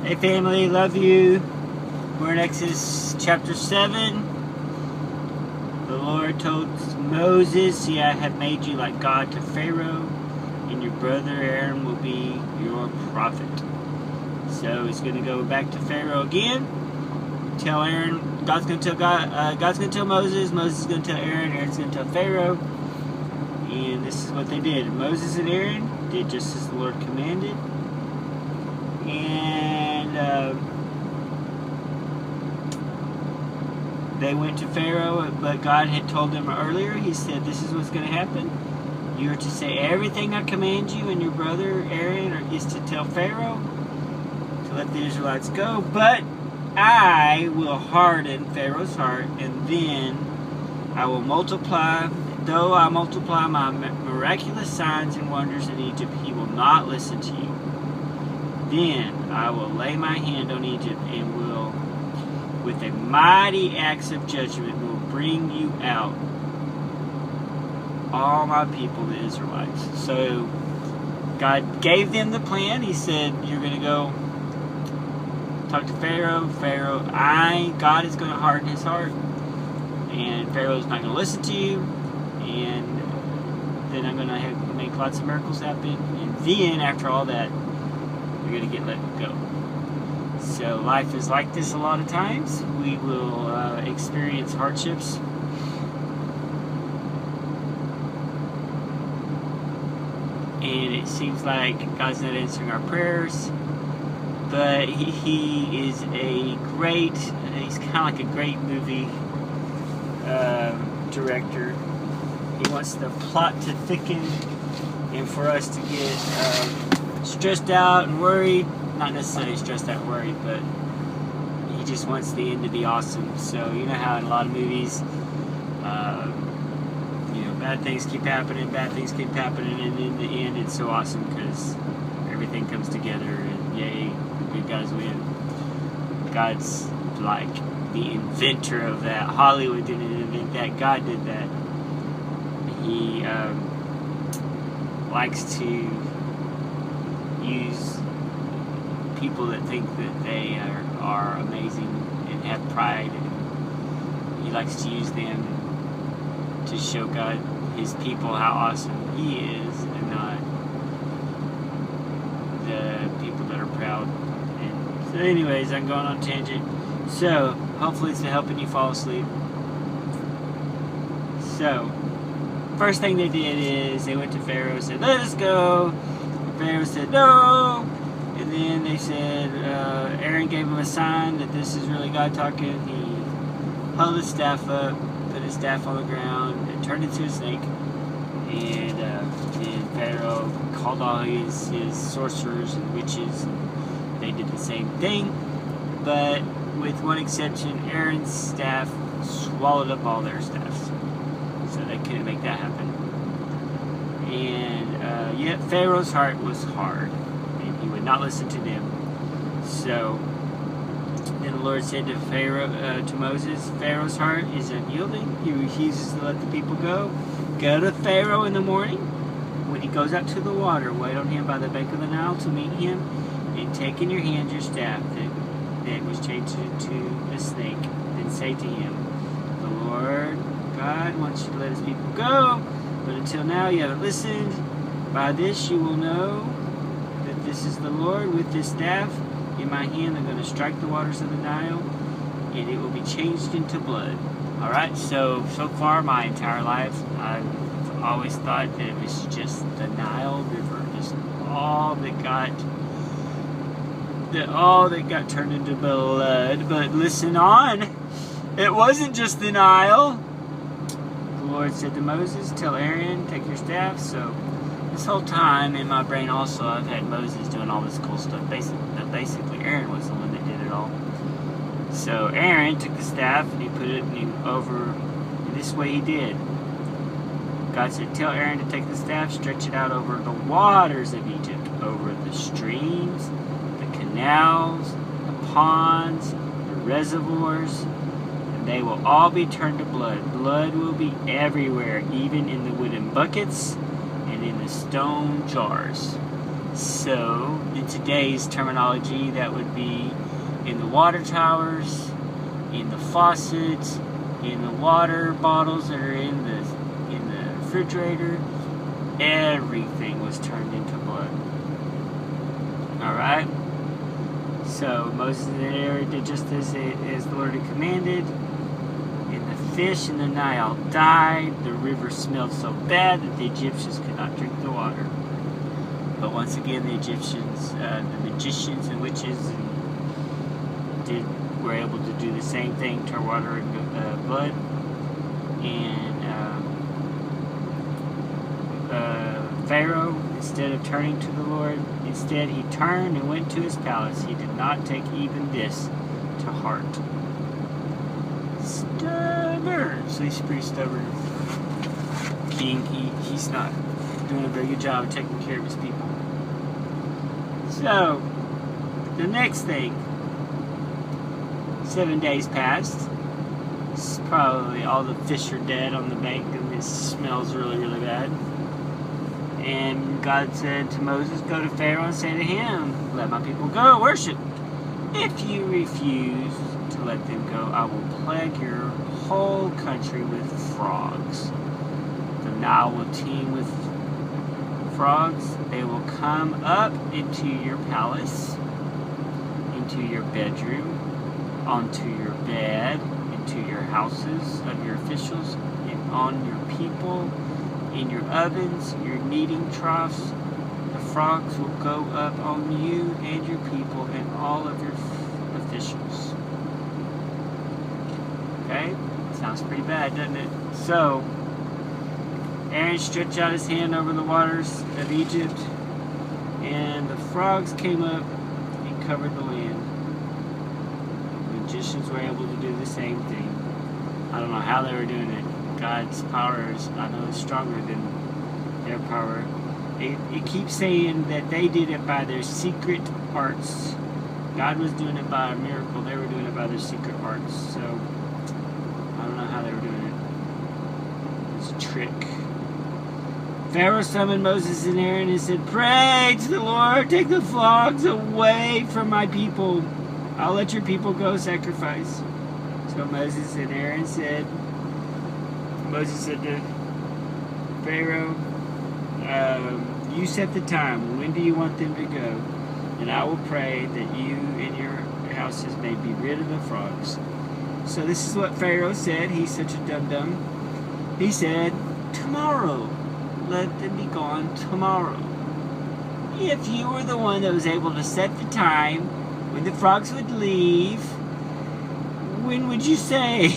Hey family, love you. We're in Exodus chapter 7. The Lord told Moses, see, I have made you like God to Pharaoh, and your brother Aaron will be your prophet. So he's going to go back to Pharaoh again. Tell Aaron, God's going to tell Moses, Moses is going to tell Aaron, Aaron's going to tell Pharaoh. And this is what they did. Moses and Aaron did just as the Lord commanded. And they went to Pharaoh, but God had told them earlier. He said, this is what's going to happen. You are to say everything I command you, and your brother Aaron is to tell Pharaoh to let the Israelites go. But I will harden Pharaoh's heart, and then I will multiply. Though I multiply my miraculous signs and wonders in Egypt, he will not listen to you. Then I will lay my hand on Egypt and will, with a mighty axe of judgment, will bring you out, all my people, the Israelites. So God gave them the plan. He said, you're going to go talk to Pharaoh. God is going to harden his heart, and Pharaoh's not going to listen to you, and then I'm going to make lots of miracles happen, and then after all that, you're going to get let go. So life is like this a lot of times. We will experience hardships. And it seems like God's not answering our prayers. But He is he's kind of like a great movie director. He wants the plot to thicken and for us to get stressed out and worried. Not necessarily stressed out and worried, but he just wants the end to be awesome. So you know how in a lot of movies, bad things keep happening, and in the end it's so awesome because everything comes together and yay, the good guys win. God's like the inventor of that. Hollywood didn't invent that. God did that. He likes to use people that think that they are amazing and have pride, and he likes to use them to show God, his people, how awesome he is, and not the people that are proud. And so anyways, I'm going on a tangent. So hopefully it's helping you fall asleep. So first thing they did is they went to Pharaoh and said, let us go. And Pharaoh said no. And then they said, Aaron gave him a sign that this is really God talking. He held his staff up, put his staff on the ground, and turned into a snake. And Pharaoh called all his sorcerers and witches, and they did the same thing. But with one exception, Aaron's staff swallowed up all their staffs. So they couldn't make that happen. And yet Pharaoh's heart was hard. He would not listen to them. So then the Lord said to Moses, Pharaoh's heart is unyielding. He refuses to let the people go. Go to Pharaoh in the morning. When he goes out to the water, wait on him by the bank of the Nile to meet him, and take in your hand your staff that was changed into a snake. Then say to him, the Lord God wants you to let his people go, but until now you haven't listened. By this you will know that this is the Lord. With this staff in my hand, I'm going to strike the waters of the Nile, and it will be changed into blood. Alright, so far my entire life, I've always thought that it was just the Nile River, just all that got turned into blood. But listen on, it wasn't just the Nile. The Lord said to Moses, tell Aaron, take your staff. So this whole time in my brain also I've had Moses doing all this cool stuff. Basically Aaron was the one that did it all. So Aaron took the staff and he put it over, this way he did. God said, tell Aaron to take the staff, stretch it out over the waters of Egypt, over the streams, the canals, the ponds, the reservoirs, and they will all be turned to blood. Blood will be everywhere, even in the wooden buckets and in the stone jars. So, in today's terminology, that would be in the water towers, in the faucets, in the water bottles that are in the refrigerator. Everything was turned into blood. Alright? So Moses and Aaron did just as the Lord had commanded. And the fish in the Nile died. The river smelled so bad that the Egyptians could not drink the water. But once again, the Egyptians, the magicians and witches, were able to do the same thing, turn water into blood. And Pharaoh, instead of turning to the Lord, instead he turned and went to his palace. He did not take even this to heart. Stubborn. So he's a pretty stubborn king. He's not doing a very good job of taking care of his people. So, the next thing, 7 days passed. It's probably all the fish are dead on the bank and it smells really, really bad. And God said to Moses, go to Pharaoh and say to him, let my people go, worship. If you refuse to let them go, I will plague your whole country with frogs. The Nile will teem with frogs. They will come up into your palace, into your bedroom, onto your bed, into your houses of your officials, and on your people, in your ovens, your kneading troughs. The frogs will go up on you and your people and all of your officials. Okay? Sounds pretty bad, doesn't it? So, Aaron stretched out his hand over the waters of Egypt, and the frogs came up and covered the land. The magicians were able to do the same thing. I don't know how they were doing it. God's power is, I know, is stronger than their power. It keeps saying that they did it by their secret arts. God was doing it by a miracle. They were doing it by their secret arts. So, I don't know how they were doing it. It's a trick. Pharaoh summoned Moses and Aaron and said, pray to the Lord, take the frogs away from my people. I'll let your people go sacrifice. So Moses and Aaron said, Moses said to Pharaoh, you set the time. When do you want them to go? And I will pray that you and your houses may be rid of the frogs. So this is what Pharaoh said. He's such a dum-dum. He said, tomorrow. Let them be gone tomorrow. If you were the one that was able to set the time when the frogs would leave, when would you say?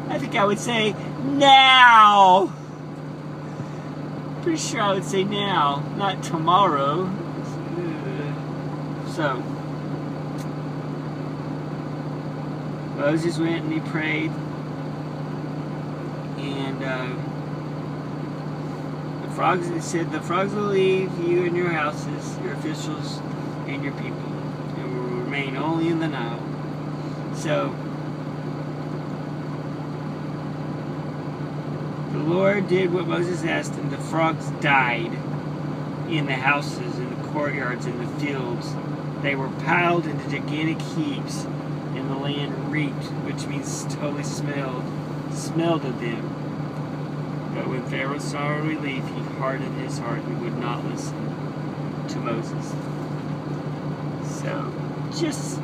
I think I would say, now. Pretty sure I would say now, not tomorrow. So, Moses went and he prayed, and it said, the frogs will leave you and your houses, your officials, and your people, and will remain only in the Nile. So, the Lord did what Moses asked, and the frogs died in the houses, in the courtyards, in the fields. They were piled into gigantic heaps, and the land reeked, which means totally smelled of them. But when Pharaoh saw relief, he hardened his heart and would not listen to Moses. So, just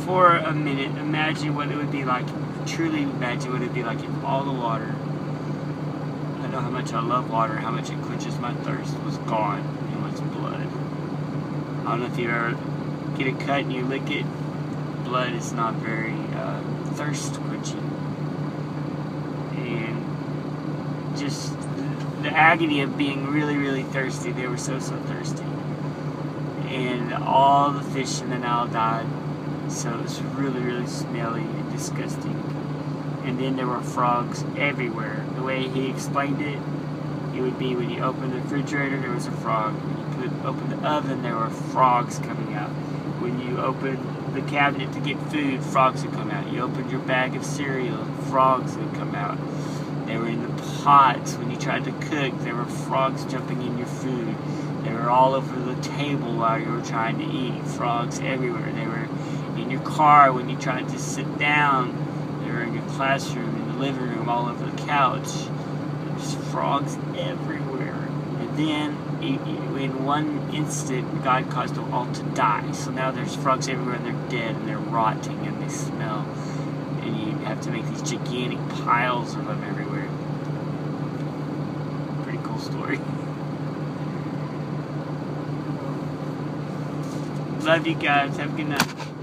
for a minute, imagine what it would be like, truly imagine what it would be like if all the water, I know how much I love water, how much it quenches my thirst, was gone and was blood. I don't know if you ever get a cut and you lick it. Blood is not very thirst quenching. And just the agony of being really, really thirsty. They were so thirsty. And all the fish in the Nile died. So it was really, really smelly and disgusting. And then there were frogs everywhere. The way he explained it, it would be when you open the refrigerator, there was a frog. When you open the oven, there were frogs coming out. When you opened the cabinet to get food, frogs would come out. You opened your bag of cereal, frogs would come out. They were in the pots. When you tried to cook, there were frogs jumping in your food. There were all over the table while you were trying to eat. Frogs everywhere. They were in your car when you tried to sit down. They were in your classroom, in the living room, all over the couch. There's frogs everywhere. And then, in one instant, God caused them all to die. So now there's frogs everywhere, and they're dead, and they're rotting, and they smell. And you have to make these gigantic piles of them everywhere. Pretty cool story. Love you guys. Have a good night.